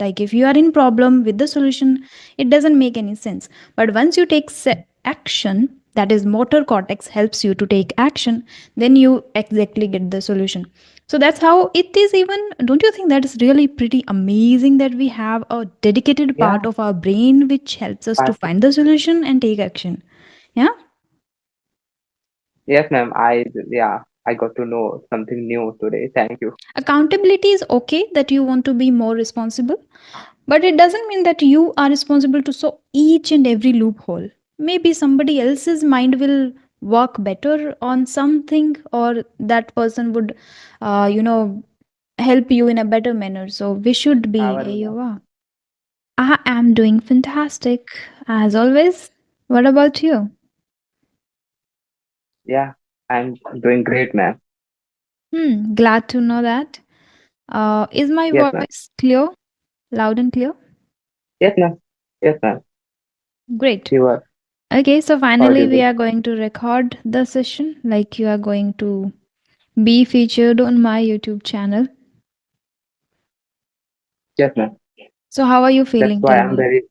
Like if you are in problem with the solution, it doesn't make any sense. But once you take action, that is motor cortex helps you to take action, then you exactly get the solution. So that's how it is. Even don't you think that is really pretty amazing that we have a dedicated part Yeah, of our brain which helps us to but find the solution and take action? Yeah. yes, ma'am. I got to know something new today. Thank you. Accountability is okay that you want to be more responsible, but it doesn't mean that you are responsible to solve each and every loophole. Maybe somebody else's mind will work better on something, or that person would, you know, help you in a better manner. So we should be. How are Hey, you, you ma'am? are. I am doing fantastic as always. What about you? Yeah, I'm doing great, ma'am. Glad to know that. Is my Yes, ma'am. voice clear, loud and clear? Yes, ma'am. Yes, ma'am. Great. You are Okay, so finally we audible. are going to record the session. Like you are going to be featured on my YouTube channel. Yes, ma'am. So how are you That's feeling? why Tell I'm me. very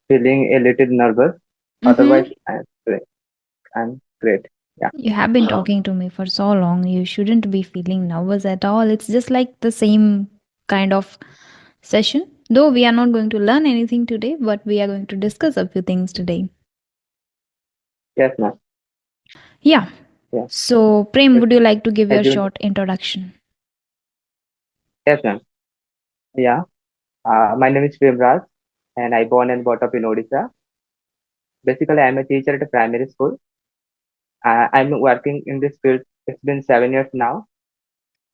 feeling a little nervous. Otherwise, Mm-hmm. I'm great. I'm great. Yeah. You have been talking to me for so long. You shouldn't be feeling nervous at all. It's just like the same kind of session. Though we are not going to learn anything today, but we are going to discuss a few things today. Yes, ma'am. Yeah. Yeah. So, Prem, As, would you like to give as your you, short introduction? yes, ma'am. Yeah. My name is Premraj, and I born and brought up in Odisha. Basically, I'm a teacher at a primary school. I'm working in this field. It's been 7 years now.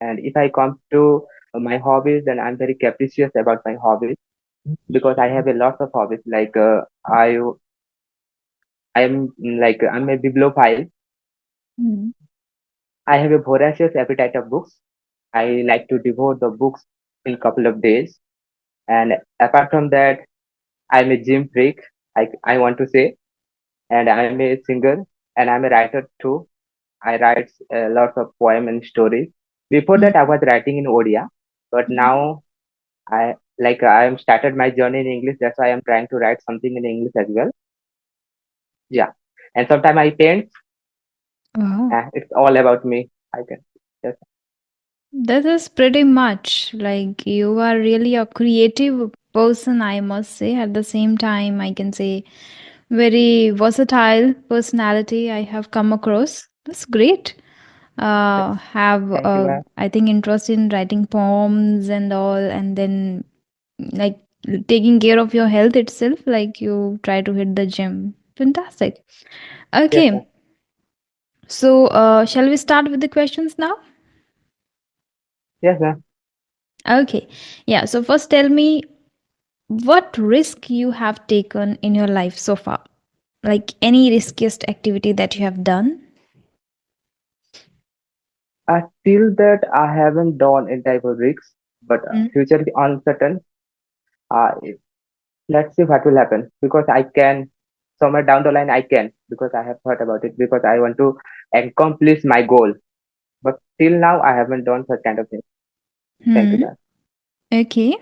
And if I come to my hobbies, then I'm very capricious about my hobbies because I have a lot of hobbies. I'm a bibliophile. Mm. I have a voracious appetite of books. I like to devour the books in a couple of days. And apart from that, I'm a gym freak. I want to say, and I'm a singer and I'm a writer too. I write lots of poem and stories. Before that, I was writing in Odia, but Mm. now I am started my journey in English. That's why I'm trying to write something in English as well. Yeah, and sometimes I paint. Wow. It's all about me. I can. Yes, This is pretty much like you are really a creative person, I must say. At the same time, I can say very versatile personality I have come across. That's great. Have thank you, ma'am. I think interest in writing poems and all, and then like taking care of your health itself. Like you try to hit the gym. Fantastic. Yes, ma'am. Okay, so shall we start with the questions now? Yes, ma'am. Okay. Yeah. So first, tell me what risk you have taken in your life so far. Like any riskiest activity that you have done. I feel that I haven't done any type of risks, but Mm. future is uncertain. Uh, let's see what will happen because I can somewhere down the line I can because I have thought about it because I want to accomplish my goal. But till now I haven't done such kind of thing. Thank you, Hmm. ma'am. Okay.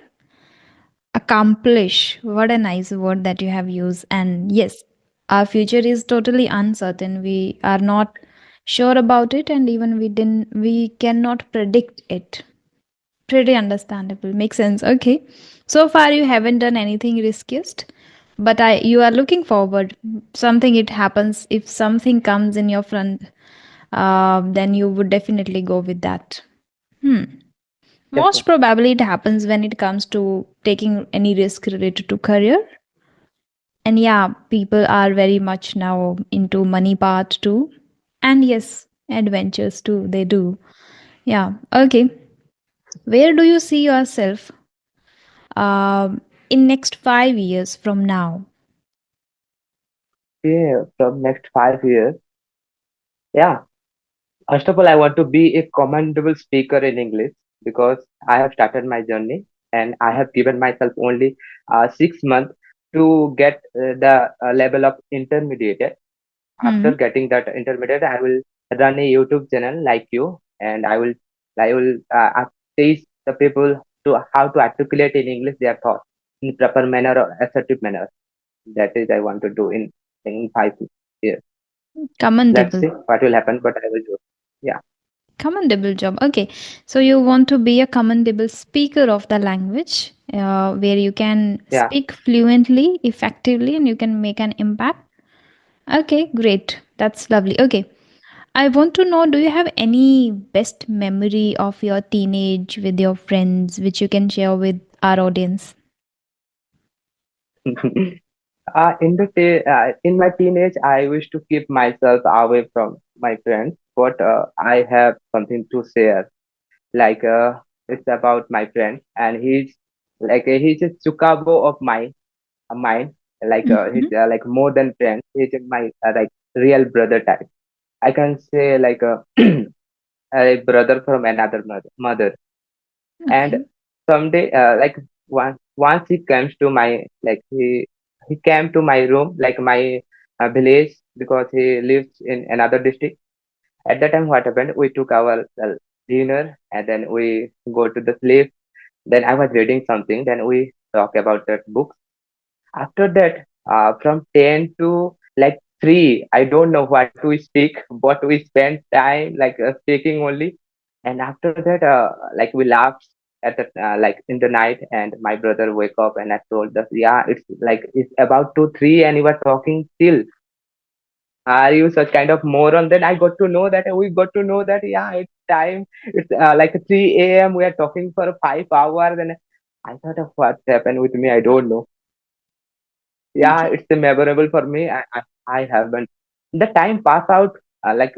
Accomplish. What a nice word that you have used. And yes, our future is totally uncertain. We are not sure about it, and even we cannot predict it. Pretty understandable. Makes sense. Okay. So far you haven't done anything riskiest, but I you are looking forward. Something it happens if something comes in your front, then you would definitely go with that. Hmm. Yes, ma'am. Most probably it happens when it comes to taking any risk related to career. And yeah, people are very much now into money part too. And yes, adventures too. They do. Yeah. Okay. Where do you see yourself in next 5 years from now? Yeah, from next 5 years. Yeah. First of all, I want to be a commendable speaker in English because I have started my journey and I have given myself only 6 months to get the level of intermediate. After Hmm. getting that intermediate, I will run a YouTube channel like you, and I will teach. the people to how to articulate in English their thoughts in proper manner or assertive manner. That is I want to do in 5 years. Let's Commendable. see what will happen, but I will do. Yeah, Commendable job. Okay. So you want to be a commendable speaker of the language, where you can yeah. speak fluently, effectively, and you can make an impact. Okay, great. That's lovely. Okay. I want to know, do you have any best memory of your teenage with your friends which you can share with our audience? In my teenage, I wish to keep myself away from my friends, but I have something to share. Like it's about my friend, and he's a chukabo of mine. Like he's Mhm. like more than friend. He's my like real brother type. I can say like a brother from another mother. And Okay. someday, like once he comes to my like he came to my room, like my village, because he lives in another district. At that time, what happened? We took our dinner and then we go to the sleep. Then I was reading something. Then we talk about that book. After that, from 10 to like 3, I don't know what we speak, but we spend time like speaking only. And after that, like we laughed at the like in the night, and my brother wake up and I told us, yeah, it's like it's about 2, 3, and you are talking still. Are you such kind of moron? Then I got to know that we got to know that yeah, it's time. It's like 3 a.m. We are talking for 5 hours, and I thought of what's happened with me. I don't know. Yeah, Okay. it's memorable for me. I haven't. The time pass out like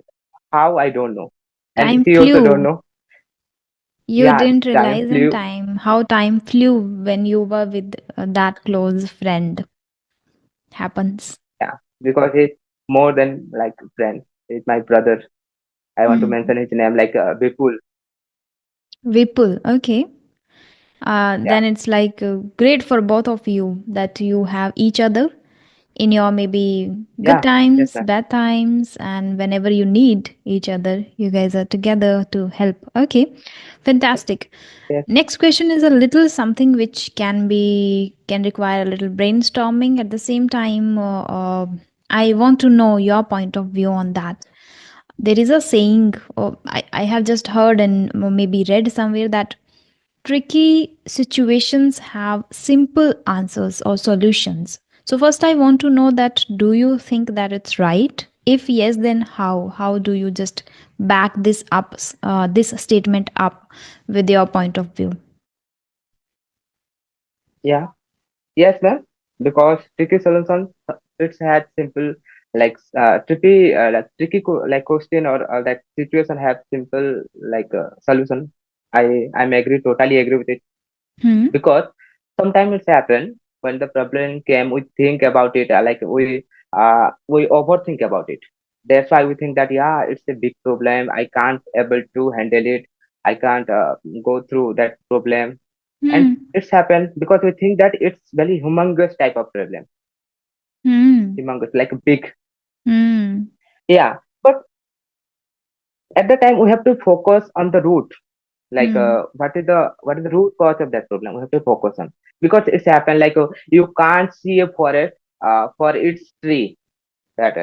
how I don't know, and Time he also don't flew. know. You Yeah, didn't time realize in flew. time how time flew when you were with that close friend. Happens. Yeah, because he's more than like friend. He's my brother. I want to Hmm. mention his name like Vipul. Vipul. Okay. Yeah, Then it's like great for both of you that you have each other in your maybe good yeah, yes, times, ma'am. bad times, and whenever you need each other, you guys are together to help. Okay, fantastic. Yes, Next question is a little something which can require a little brainstorming at the same time. I want to know your point of view on that. There is a saying, I have just heard and maybe read somewhere that tricky situations have simple answers or solutions. So first I want to know that do you think that it's right? If yes, then how? How do you just back this statement up with your point of view? yeah, yes, ma'am. Because tricky solutions, it's had simple like question or that situation have simple like solution. I'm agree totally agree with it Hmm. because sometimes it's happened when the problem came we think about it we overthink about it. That's why we think that yeah, it's a big problem, I can't able to handle it, I can't go through that problem. And Hmm. it's happened because we think that it's very humongous type of problem, Hmm. humongous like big. Hmm. Yeah, but at the time we have to focus on the root, like Hmm. what is the root cause of that problem we have to focus on. Because it's happened like you can't see a forest for its tree, that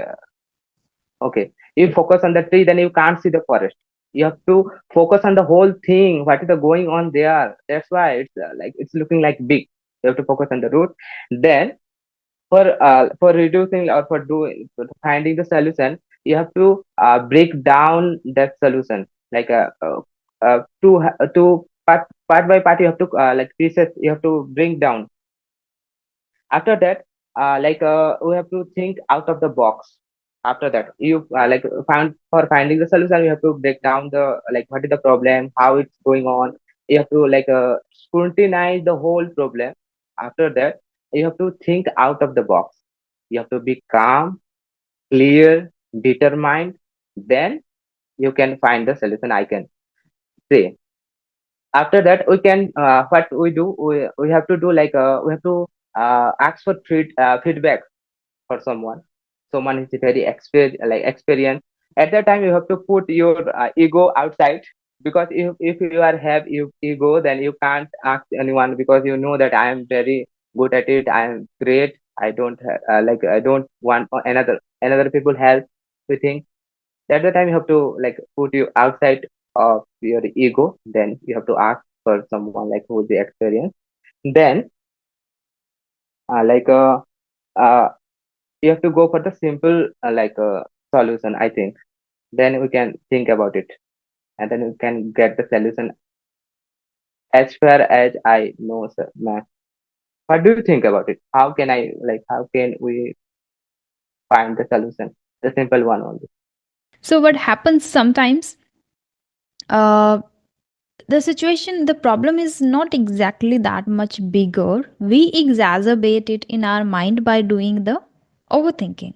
okay, you focus on the tree then you can't see the forest. You have to focus on the whole thing, what is the going on there. That's why it's like it's looking like big. You have to focus on the root. Then for reducing or for finding the solution, you have to break down that solution like to part by part. You have to like pieces you have to bring down. After that, we have to think out of the box. After that, you like found for finding the solution, you have to break down the like what is the problem, how it's going on. You have to like scrutinize the whole problem. After that, you have to think out of the box. You have to be calm, clear, determined. Then you can find the solution, I can say. After that, we can what we do, we have to do like we have to ask for feedback for someone is very experienced. At that time you have to put your ego outside. because if you are have ego, then you can't ask anyone, because you know that I am very good at it, I am great. I don't I don't want another people help with things. At the time you have to like put you outside of your ego, then you have to ask for someone like who's the experience. Then uh, like uh, uh, you have to go for the simple solution, I think. Then we can think about it, and then we can get the solution as far as I know, sir, ma'am. What do you think about it? How can I how can we find the solution? The simple one only. So what happens sometimes, uh, the situation, the problem is not exactly that much bigger. We exacerbate it in our mind by doing the overthinking.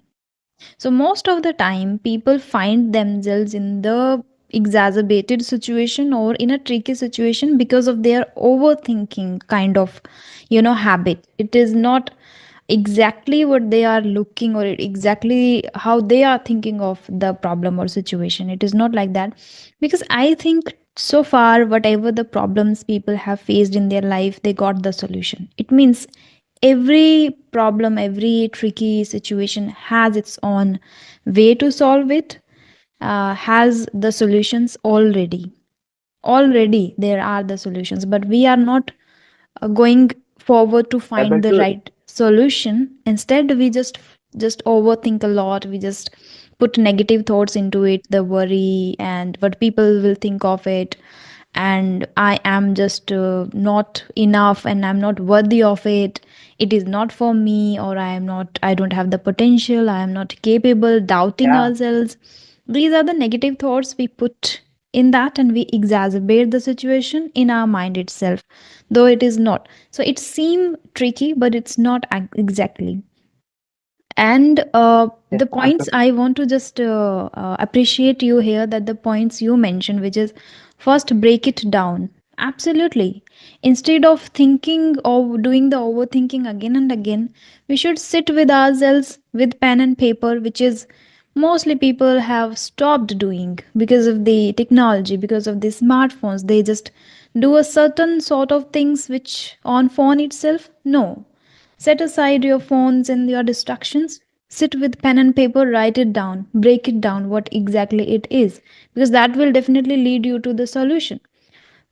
So most of the time people find themselves in the exacerbated situation or in a tricky situation because of their overthinking kind of, habit. It is not exactly what they are looking, or exactly how they are thinking of the problem or situation. It is not like that. Because I think so far whatever the problems people have faced in their life, they got the solution. It means every problem, every tricky situation has its own way to solve it, has the solutions already. Already there are the solutions, but we are not going forward to Able find the to, right solution. Instead we just overthink a lot. We just put negative thoughts into it, the worry and what people will think of it, and I am just not enough and I'm not worthy of it. It is not for me, or I don't have the potential, I am not capable, doubting yeah, ourselves. These are the negative thoughts we put in that, and we exacerbate the situation in our mind itself, though it is not. So it seems tricky, but it's not exactly. And yes, the points I want to just appreciate you here, that the points you mentioned, which is first break it down. Absolutely. Instead of thinking or doing the overthinking again and again, we should sit with ourselves with pen and paper, which is mostly people have stopped doing because of the technology, because of the smartphones. They just do a certain sort of things which on phone itself. No, set aside your phones and your distractions. Sit with pen and paper, write it down, break it down what exactly it is, because that will definitely lead you to the solution.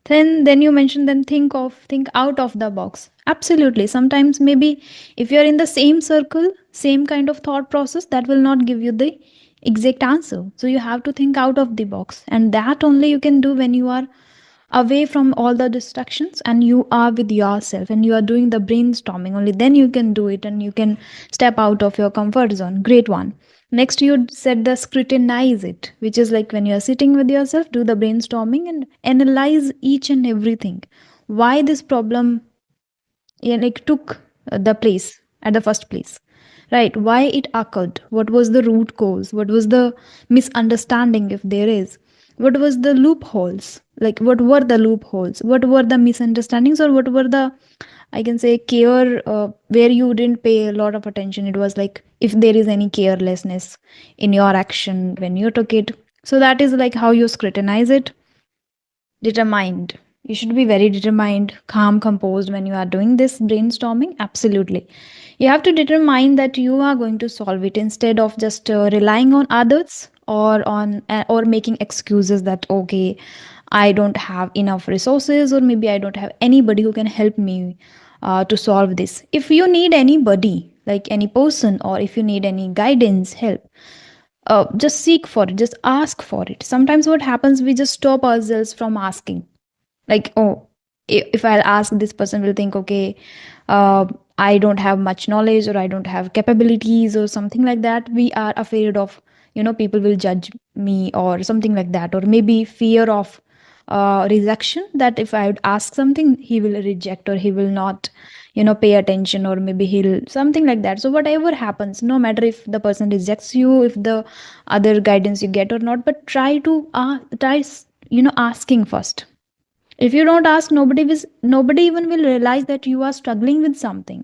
Then you mentioned, then think out of the box. Absolutely. Sometimes maybe if you're in the same circle, same kind of thought process, that will not give you the exact answer. So you have to think out of the box, and that only you can do when you are away from all the distractions and you are with yourself and you are doing the brainstorming. Only then you can do it and you can step out of your comfort zone. Great one. Next, you said the scrutinize it, which is like when you are sitting with yourself, do the brainstorming and analyze each and everything. Why this problem, like, took the place at the first place, right? Why it occurred, what was the root cause, what was the misunderstanding, if there is, what was the loopholes, like what were the loopholes, what were the misunderstandings, or what were the, I can say, care, where you didn't pay a lot of attention. It was like if there is any carelessness in your action when you took it. So that is like how you scrutinize it. Determined. You should be very determined, calm, composed when you are doing this brainstorming. Absolutely. You have to determine that you are going to solve it instead of just relying on others, or making excuses that, okay, I don't have enough resources, or maybe I don't have anybody who can help me to solve this. If you need anybody, like any person, or if you need any guidance, help, just seek for it, just ask for it. Sometimes what happens, we just stop ourselves from asking, like, oh, if I'll ask, this person will think, okay, uh, I don't have much knowledge, or I don't have capabilities, or something like that. We are afraid of, people will judge me, or something like that, or maybe fear of rejection, that if I would ask something, he will reject, or he will not, pay attention, or maybe he'll something like that. So whatever happens, no matter if the person rejects you, if the other guidance you get or not, but try to asking first. If you don't ask, nobody even will realize that you are struggling with something.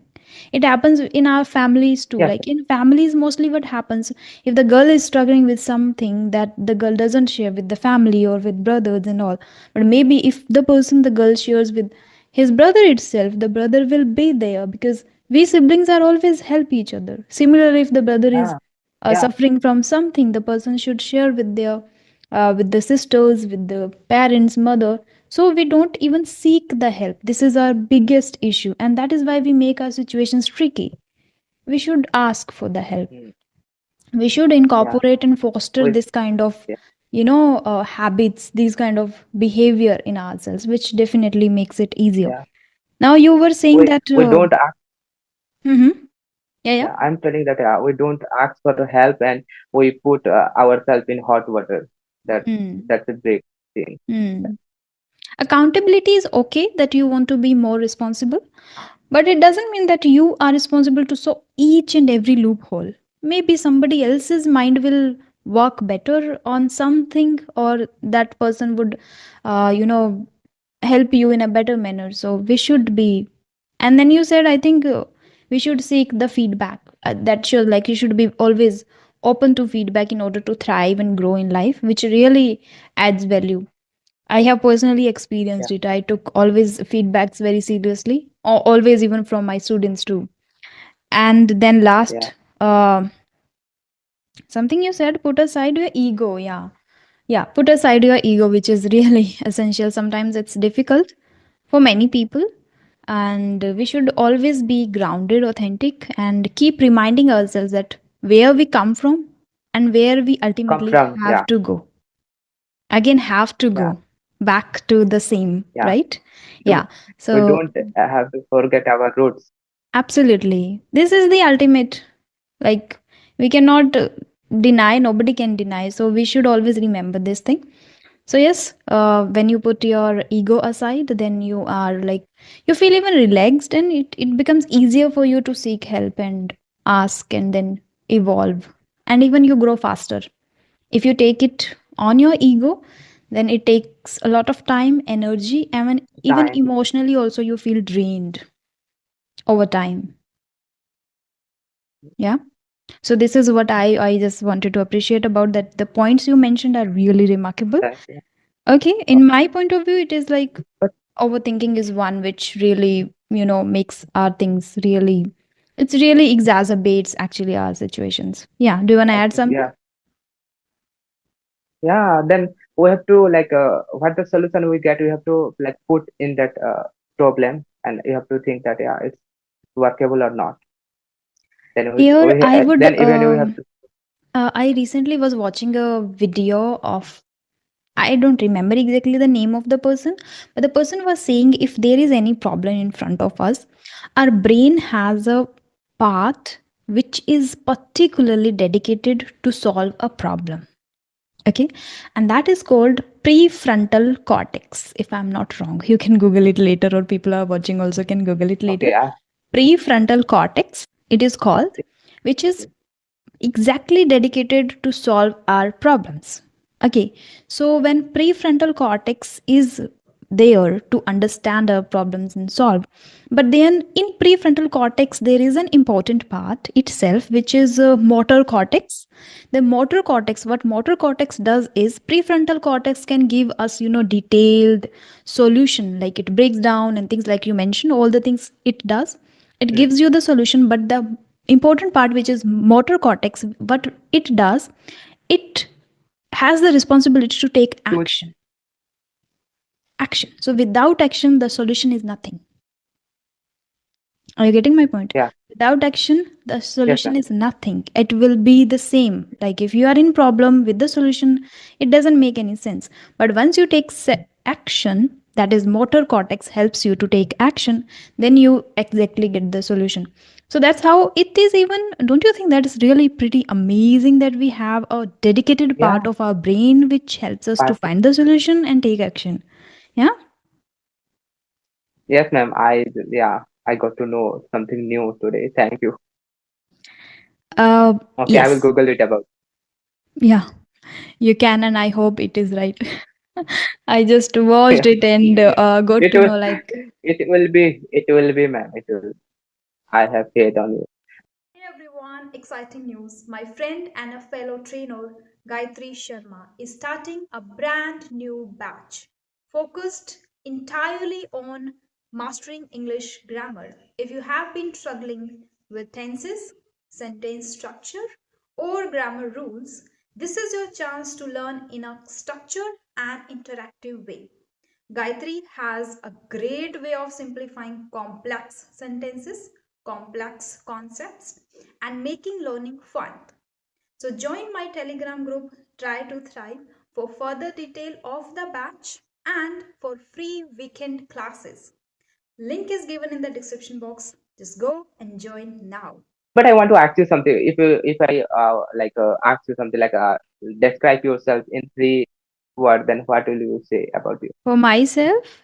It happens in our families too. Yes, Like in families, mostly what happens, if the girl is struggling with something that the girl doesn't share with the family or with brothers and all, but maybe if the person the girl shares with his brother itself, the brother will be there, because we siblings are always help each other. Similarly, if the brother is yeah, yeah, suffering from something, the person should share with their with the sisters, with the parents, mother. So we don't even seek the help. This is our biggest issue, and that is why we make our situations tricky. We should ask for the help. mm, We should yeah, incorporate and foster we, this kind of, yeah, habits, these kind of behavior in ourselves, which definitely makes it easier. yeah. Now you were saying that. We don't ask. Mhm. Yeah, yeah. Yeah, I'm telling that we don't ask for the help, and we put ourselves in hot water. That Hmm. that's a big thing. Hmm. Accountability is okay, that you want to be more responsible, but it doesn't mean that you are responsible to solve each and every loophole. Maybe somebody else's mind will work better on something, or that person would, help you in a better manner. So we should be. And then you said, I think we should seek the feedback. That shows like you should be always open to feedback in order to thrive and grow in life, which really adds value. I have personally Yeah, experienced it. I took always feedbacks very seriously, always, even from my students too. And then yeah, last, something you said, put aside your ego. Yeah, yeah, put aside your ego, which is really essential. Sometimes it's difficult for many people, and we should always be grounded, authentic, and keep reminding ourselves that where we come from and where we come ultimately from. have Yeah, to go. Again, have to yeah, go back to the same, yeah. right? Do Yeah. we So don't have to forget our roots. absolutely, this is the ultimate. Like, we cannot deny, nobody can deny, so we should always remember this thing. So yes, when you put your ego aside, then you are like, you feel even relaxed, and it becomes easier for you to seek help and ask and then evolve, and even you grow faster. If you take it on your ego, then it takes a lot of time, energy, and even Time. emotionally also you feel drained over time. Yeah. So this is what I just wanted to appreciate about that. The points you mentioned are really remarkable. Yeah. Okay, in my point of view, it is like But overthinking is one which really, makes our things really, it's really exacerbates actually our situations. Yeah. Do you want to add something? yeah, yeah. Then we have to like what the solution we get. We have to like put in that problem, and you have to think that yeah, it's workable or not. Then Here, we I would. then even we have to. I recently was watching a video of, I don't remember exactly the name of the person, but the person was saying if there is any problem in front of us, our brain has a path which is particularly dedicated to solve a problem. Okay, and that is called prefrontal cortex. If I'm not wrong, you can Google it later, or people are watching also can Google it later. Okay, Prefrontal cortex, it is called, which is exactly dedicated to solve our problems. Okay, so when prefrontal cortex is there to understand our problems and solve, but then in prefrontal cortex there is an important part itself, which is motor cortex. The motor cortex, what motor cortex does is, prefrontal cortex can give us, detailed solution, like it breaks down and things like you mentioned, all the things it does, it mm, gives you the solution. But the important part, which is motor cortex, what it does, it has the responsibility to take choose. action. So without action the solution is nothing. Are you getting my point? Yeah, Without action, the yes, solution ma'am. is nothing. It will be the same. Like if you are in problem with the solution, it doesn't make any sense. But once you take action, that is motor cortex helps you to take action, then you exactly get the solution. So that's how it is. Even, don't you think that is really pretty amazing that we have a dedicated Yeah, part of our brain which helps us to but find the solution and take action? Yeah. yes, ma'am. I got to know something new today. Thank you. Uh, Okay, I will yes. Google it about. Yeah. You can, and I hope it is right. I just watched it and got It to will, know like, it will be, ma'am. It will. I have faith on you. Hey everyone, exciting news. My friend and a fellow trainer, Gayatri Sharma, is starting a brand new batch focused entirely on mastering English grammar. If you have been struggling with tenses, sentence structure, or grammar rules, this is your chance to learn in a structured and interactive way. Gayatri has a great way of simplifying complex sentences, complex concepts, and making learning fun. So join my Telegram group Try to Thrive for further detail of the batch and for free weekend classes. Link is given in the description box. Just go and join now. But I want to ask you something. If I ask you something like describe yourself in three words, then what will you say about you? For myself,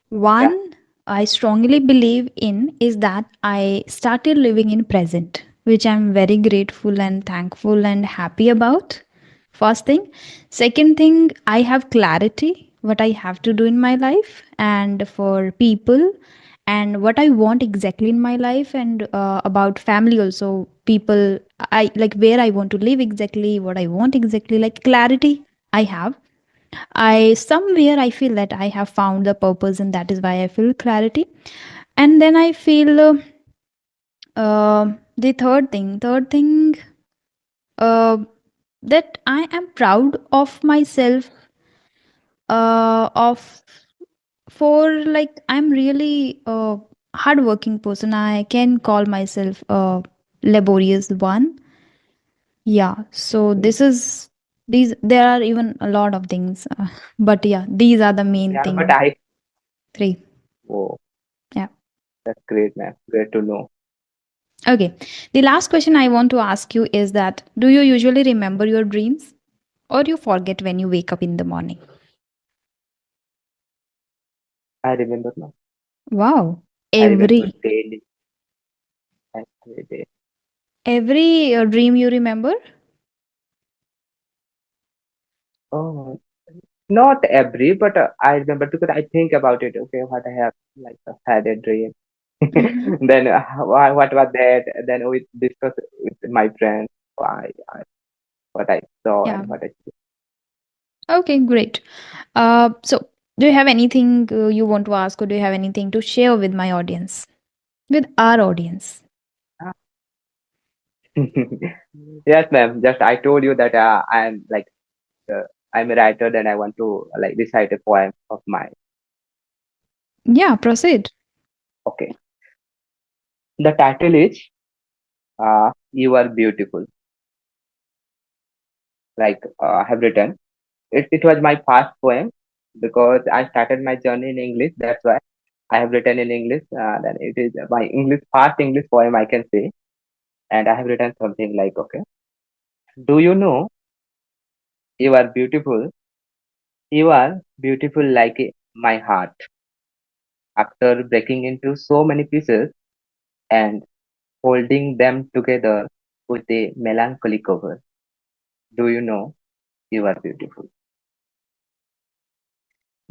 Yeah. one I strongly believe in is that I started living in present, which I'm very grateful and thankful and happy about. First thing. Second thing, I have clarity what I have to do in my life and for people and what I want exactly in my life and about family also. People, I like where I want to live exactly, what I want exactly, like clarity I have. I somewhere I feel that I have found the purpose and that is why I feel clarity. And then I feel the third thing uh, that I am proud of myself of for like I'm really a hardworking person. I can call myself a laborious one. Yeah, so this is these there are even a lot of things, but yeah, these are the main Yeah, but thing. I. Three. Oh, Yeah. that's great, man. Great to know. Okay. The last question I want to ask you is that do you usually remember your dreams or you forget when you wake up in the morning? I remember now. Wow. I remember Every daily, every day. every dream you remember? Oh, not every, but I remember because I think about it. Okay, what I have had a dream. Hmm. Then what was that? Then we discuss with my friends what I saw Yeah. and what I see. Okay, great. So do you have anything you want to ask or do you have anything to share with my audience? With our audience? Yes, ma'am. Just I told you that uh, I'm a writer, then I want to recite a poem of mine. Yeah, proceed. Okay. The title is "You Are Beautiful." I have written it. It was my first poem because I started my journey in English. That's why I have written in English. Then it is my English first English poem I can say, and I have written something like, okay, do you know you are beautiful? You are beautiful like my heart. After breaking into so many pieces and holding them together with a melancholy cover. Do you know you are beautiful?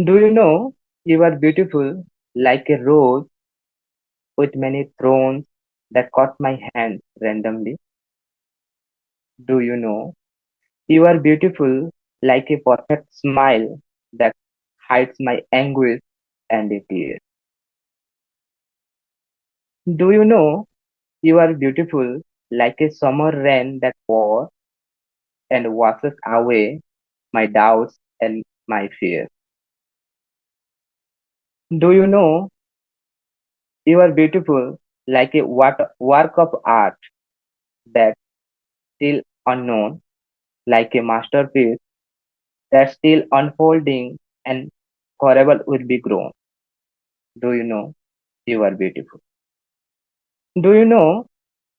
Do you know you are beautiful like a rose with many thorns that caught my hand randomly? Do you know you are beautiful like a perfect smile that hides my anguish and a tear? Do you know you are beautiful like a summer rain that pours and washes away my doubts and my fears? Do you know you are beautiful like a work of art that's still unknown, like a masterpiece that's still unfolding and forever will be grown? Do you know you are beautiful? Do you know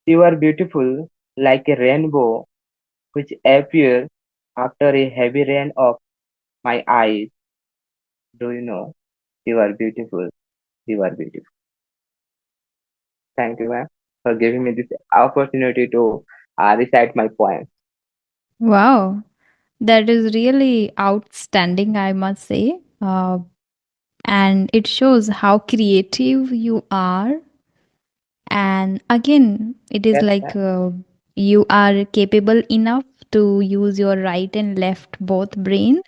you are beautiful like a rainbow which appears after a heavy rain of my eyes? Do you know you are beautiful? You are beautiful. Thank you, ma'am, for giving me this opportunity to recite my poem. Wow. That is really outstanding, I must say. And it shows how creative you are And again, it is Yes, like ma'am. you are capable enough to use your right and left both brain,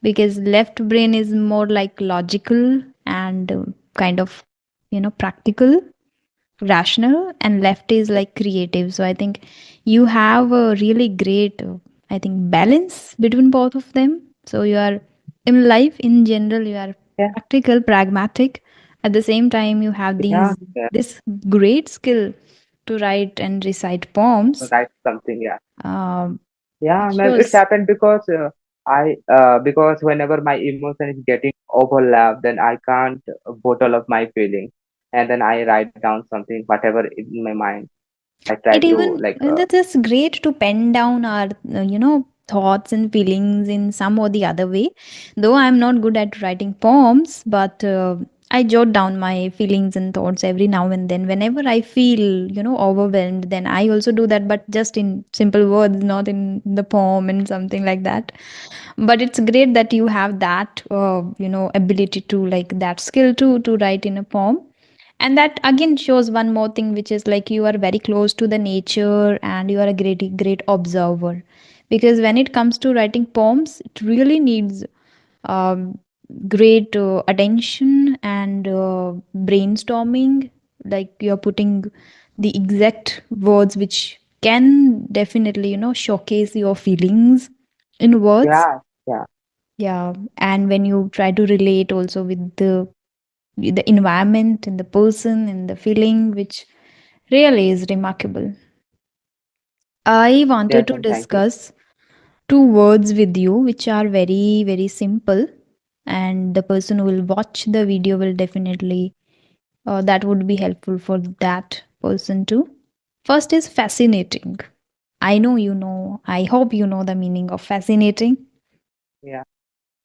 because left brain is more like logical and kind of, practical, rational, and left is like creative. So I think you have a really great, I think, balance between both of them. So you are, in life in general, you are Yeah, practical, pragmatic. At the same time, you have yeah, yeah. this great skill to write and recite poems. Write something. Yeah, It yeah, ma'am. It's shows. happened because because whenever my emotion is getting overlapped, then I can't bottle up my feelings, and then I write down something, whatever in my mind. I try It to even, like and it is great to pen down our thoughts and feelings in some or the other way. Though I'm not good at writing poems, but I jot down my feelings and thoughts every now and then whenever I feel overwhelmed. Then I also do that, but just in simple words, not in the poem and something like that. But it's great that you have that ability to, like, that skill to write in a poem. And that again shows one more thing, which is like you are very close to the nature and you are a great observer. Because when it comes to writing poems, it really needs um, great attention and brainstorming. Like you're putting the exact words which can definitely showcase your feelings in words. yeah, yeah, Yeah, and when you try to relate also with the environment and the person and the feeling, which really is remarkable. I wanted yes, to ma'am. Thank you. discuss two words with you, which are very simple, and the person who will watch the video will definitely, that would be helpful for that person too. First is fascinating. I know you know, I hope you know the meaning of fascinating. Yeah,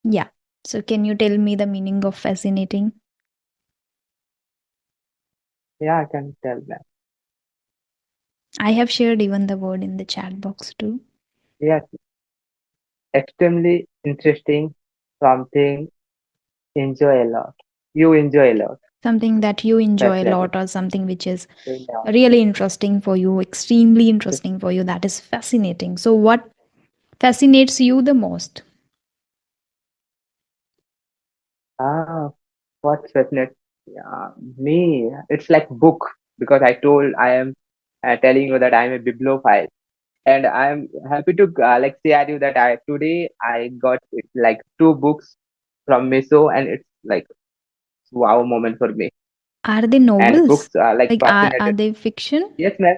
Yeah. So, can you tell me the meaning of fascinating? yeah, I can tell that. I have shared even the word in the chat box too. Yes, extremely interesting, something enjoy a lot. You enjoy a lot. Something that you enjoy a Fascinating. lot, or something which is Yeah. really interesting for you, extremely interesting for you, that is fascinating. So, what fascinates you the most? Ah, what's fascinating? Me, it's like book because I told I am telling you that I am a bibliophile, and I am happy to like share you that I today I got like two books from Miso, and it's like wow moment for me. Are they And novels? books are like Like, are fascinated. they fiction? Yes, ma'am.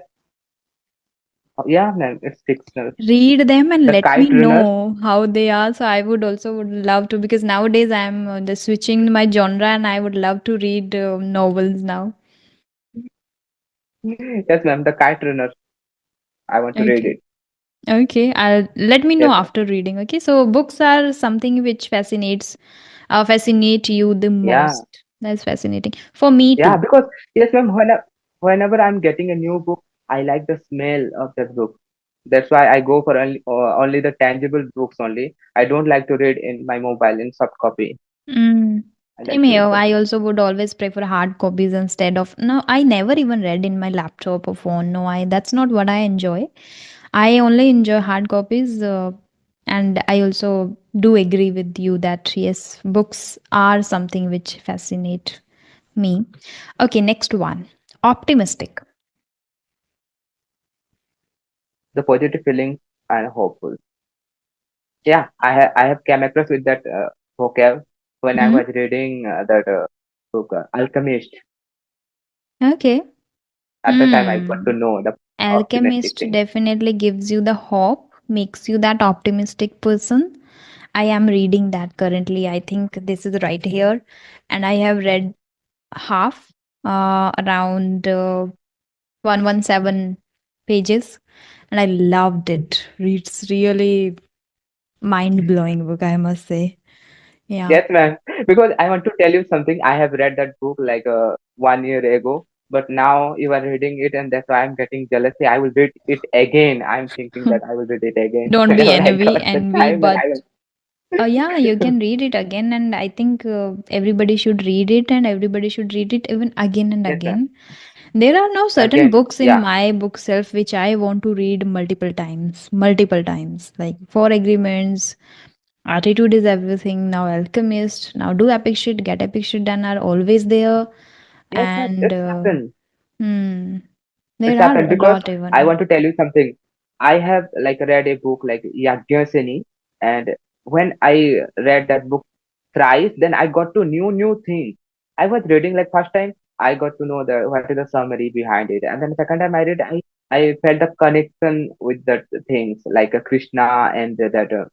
Yeah, ma'am. It's fictional. Read them and The let me Kite Runner. know how they are. So, I would also would love to, because nowadays I'm just switching my genre and I would love to read novels now. Yes, ma'am. The Kite Runner. I want to read Okay. it. Okay, I'll let me know Yes, ma'am. after reading. Okay, so books are something which fascinate you the Yeah. most. That's fascinating for me Yeah, too. because yes, ma'am. Whenever I'm getting a new book, I like the smell of that book. That's why I go for only the tangible books only. I don't like to read in my mobile in soft copy. Mm. I Same like to here. read the I book. also would always prefer hard copies instead of, no. I never even read in my laptop or phone. No, I that's not what I enjoy. I only enjoy hard copies, and I also do agree with you that yes, books are something which fascinate me. Okay, next one. Optimistic. The positive feelings and hopeful. Yeah, I have came across with that vocab when I Hmm? was reading that book Alchemist. Okay. At the time, I got to Hmm. know the optimistic Alchemist thing. definitely gives you the hope, makes you that optimistic person. I am reading that currently. I think this is right here. And I have read half, around 117 pages. And I loved it. It's really mind blowing book, I must say. Yeah. Yes, ma'am. Because I want to tell you something. I have read that book like 1 year ago, but now you are reading it, and that's why I'm getting jealousy. I will read it again. I'm thinking that I will read it again Don't be whenever I envy, got the envy, time. Then I but will. Yeah, you can read it again, and I think everybody should read it, and everybody should read it even again and Yes, ma'am. again. There are now certain Again, books in yeah. my bookshelf which I want to read multiple times, like Four Agreements, Attitude is Everything, now Alchemist, now Do Epic Shit, Get Epic Shit Done are always there, Yes, ma'am. and It's happened. hmm, It's there are happened a because lot I even. want to tell you something. I have like read a book like Yajna, and when I read that book thrice, then I got to new things. I was reading like first time I got to know the what is the summary behind it, and then second time I read, I felt the connection with that things like Krishna and that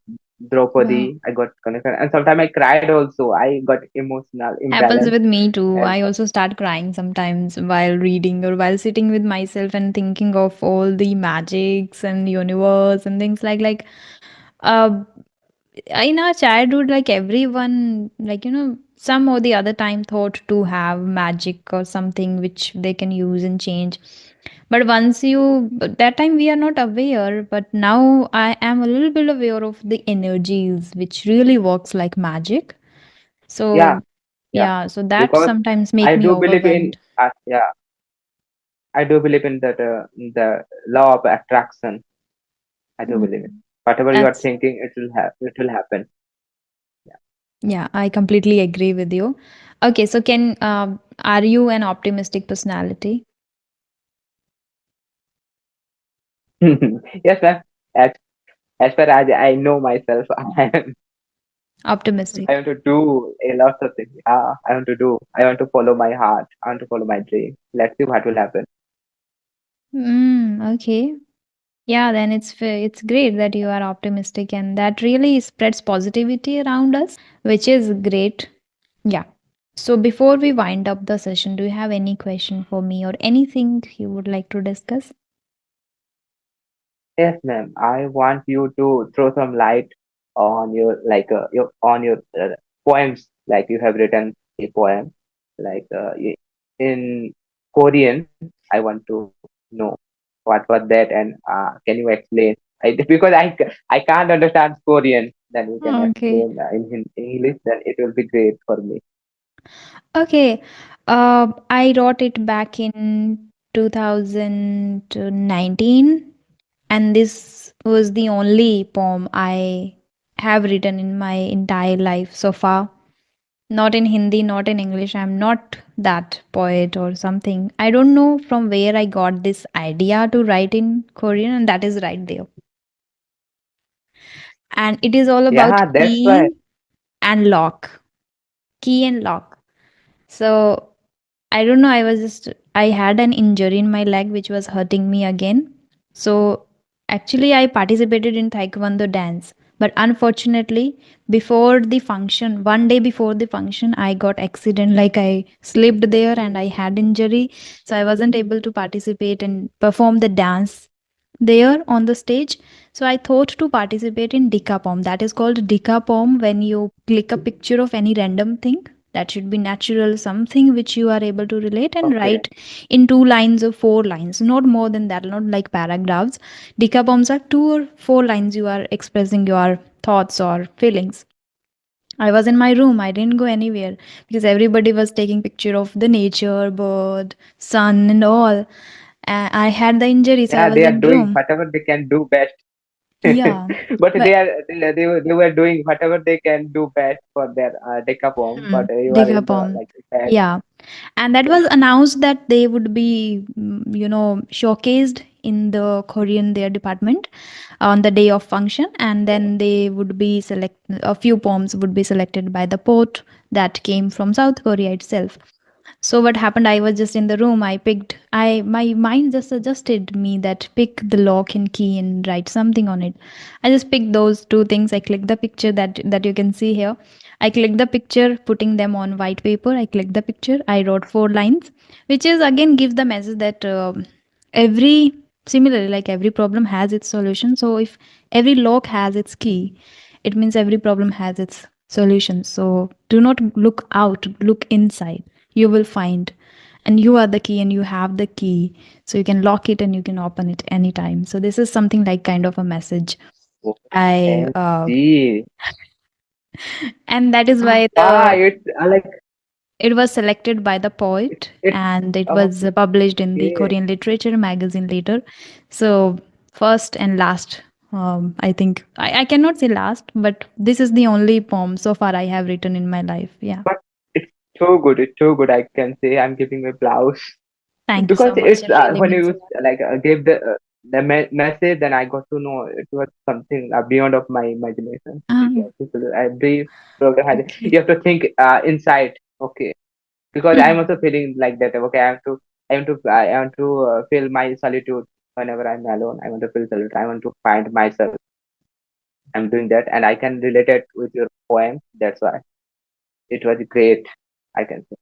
Wow. Draupadi. I got connection, and sometimes I cried also. I got emotional Happens imbalance, with me too. and I also start crying sometimes while reading or while sitting with myself and thinking of all the magics and universe and things uh in our childhood, like everyone, like some or the other time thought to have magic or something which they can use and change. But once you that time we are not aware, but now I am a little bit aware of the energies which really works like magic. yeah, So yeah, yeah, so that because sometimes make I me do believe in overwhelmed. yeah, I do believe in that the law of attraction. I do believe it. Mm. Whatever you are That's thinking, it will happen. yeah, I completely agree with you. Okay, so can are you an optimistic personality? Yeah. Yes, ma'am. As as far as I know myself, I Optimistic. want to do a lot of things. I want to do. I want to follow my heart. I want to follow my dream. Let's see what will happen. Okay. Yeah, then it's great that you are optimistic and that really spreads positivity around us, which is great. Yeah. So before we wind up the session, do you have any question for me or anything you would like to discuss? Yes, ma'am. I want you to throw some light on your on your poems. Like you have written a poem, like in Korean. I want to know what was that, and can you explain? Because I can't understand Korean. Then you can Okay. explain in English. Then it will be great for me. Okay. I wrote it back in 2019, and this was the only poem I have written in my entire life so far. Not in Hindi, not in English. I'm not that poet or something. I don't know from where I got this idea to write in Korean, and that is right there. And it is all about Yeah, that's why. key and lock. Key and lock. So I don't know. I had an injury in my leg which was hurting me again. So actually, I participated in Taekwondo dance. But unfortunately, before the function, one day before the function, I got accident. Like I slipped there and I had injury. So I wasn't able to participate and perform the dance there on the stage. So I thought to participate in Decapom. That is called Decapom when you click a picture of any random thing. That should be natural, something which you are able to relate and Okay. write in 2 lines or 4 lines, not more than that, not like paragraphs. Decapoms are 2 or 4 lines you are expressing your thoughts or feelings. I was in my room. I didn't go anywhere because everybody was taking picture of the nature, bird, sun, and all. I had the injury, so I Yeah, was they are in doing room. whatever they can do best. Yeah, But but they were doing whatever they can do best for their decapom. But you are in the Decapom. like bad. Yeah, and that Yeah. was announced that they would be, showcased in the Korean their department on the day of function, and then they would be select a few poems would be selected by the poet that came from South Korea itself. So what happened? I was just in the room. My mind just suggested me that pick the lock and key and write something on it. I just picked those two things. I clicked the picture that you can see here. I clicked the picture, putting them on white paper. I clicked the picture. I wrote 4 lines, which is again give the message that every similarly like every problem has its solution. So if every lock has its key, it means every problem has its solution. So do not look out, look inside. You will find, and you are the key and you have the key, so you can lock it and you can open it anytime. So this is something like kind of a message I OMG. And that is why Why? It's like it was selected by the it's poet and it was published in the okay. Korean literature magazine later. So, first and last, I think, I cannot say last, but this is the only poem so far I have written in my life. Yeah. But it's so good. It's so good. I can say I'm giving applause Thank you because so much. it's It really when means a you lot. like gave the message, then I got to know it was something beyond of my imagination. Ah, Yeah, people, every program has okay. you have to think inside. Okay, because I'm Mhm. also feeling like that. Okay, I want to feel my solitude whenever I'm alone. I want to feel solitude. I want to find myself. I'm doing that, and I can relate it with your poem. That's why it was great. I can say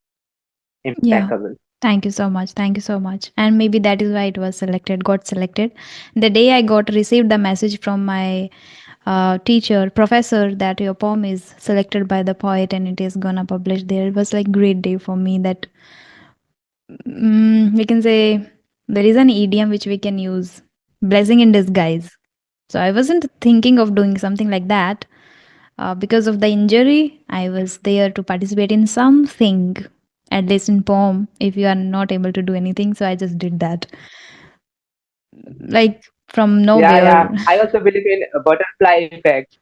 Yeah. impeccable. Thank you so much. Thank you so much. And maybe that is why it was selected, got selected. The day I got received the message from my teacher, professor, that your poem is selected by the poet and it is gonna publish there. It was like great day for me. That we can say there is an idiom which we can use, blessing in disguise. So I wasn't thinking of doing something like that. Because of the injury, I was there to participate in something, at least in poem. If you are not able to do anything, so I just did that, like from Yeah, yeah. nowhere. I also believe in a butterfly effect.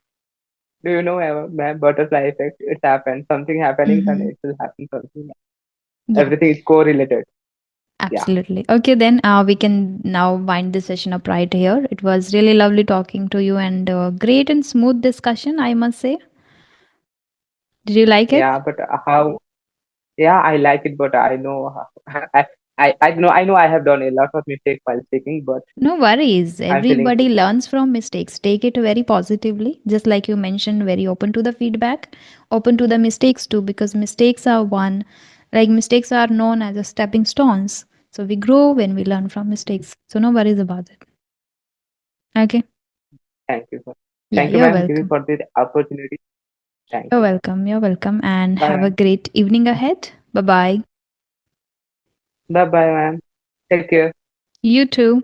Do you know, ma'am, butterfly effect? It happens. Something happening, then Hmm. it will happen. Something. Yeah. Everything is correlated. Yeah, Absolutely. Okay, then we can now wind this session up right here. It was really lovely talking to you and great and smooth discussion, I must say. Did you like it? yeah. But how? Yeah, I like it, but I know, I know, I have done a lot of mistakes while speaking, but No worries. I'm feeling Everybody learns from mistakes. Take it very positively. Just like you mentioned, very open to the feedback, open to the mistakes too, because mistakes are one, like mistakes are known as a stepping stones. So we grow when we learn from mistakes. So no worries about it. Okay. thank you, sir. Yeah, Thank you, you're ma'am, giving welcome. for this opportunity. Thank You're you. welcome. You're welcome. And Bye, have a ma'am. great evening ahead. Bye bye. Bye, bye, ma'am. Take care. You too.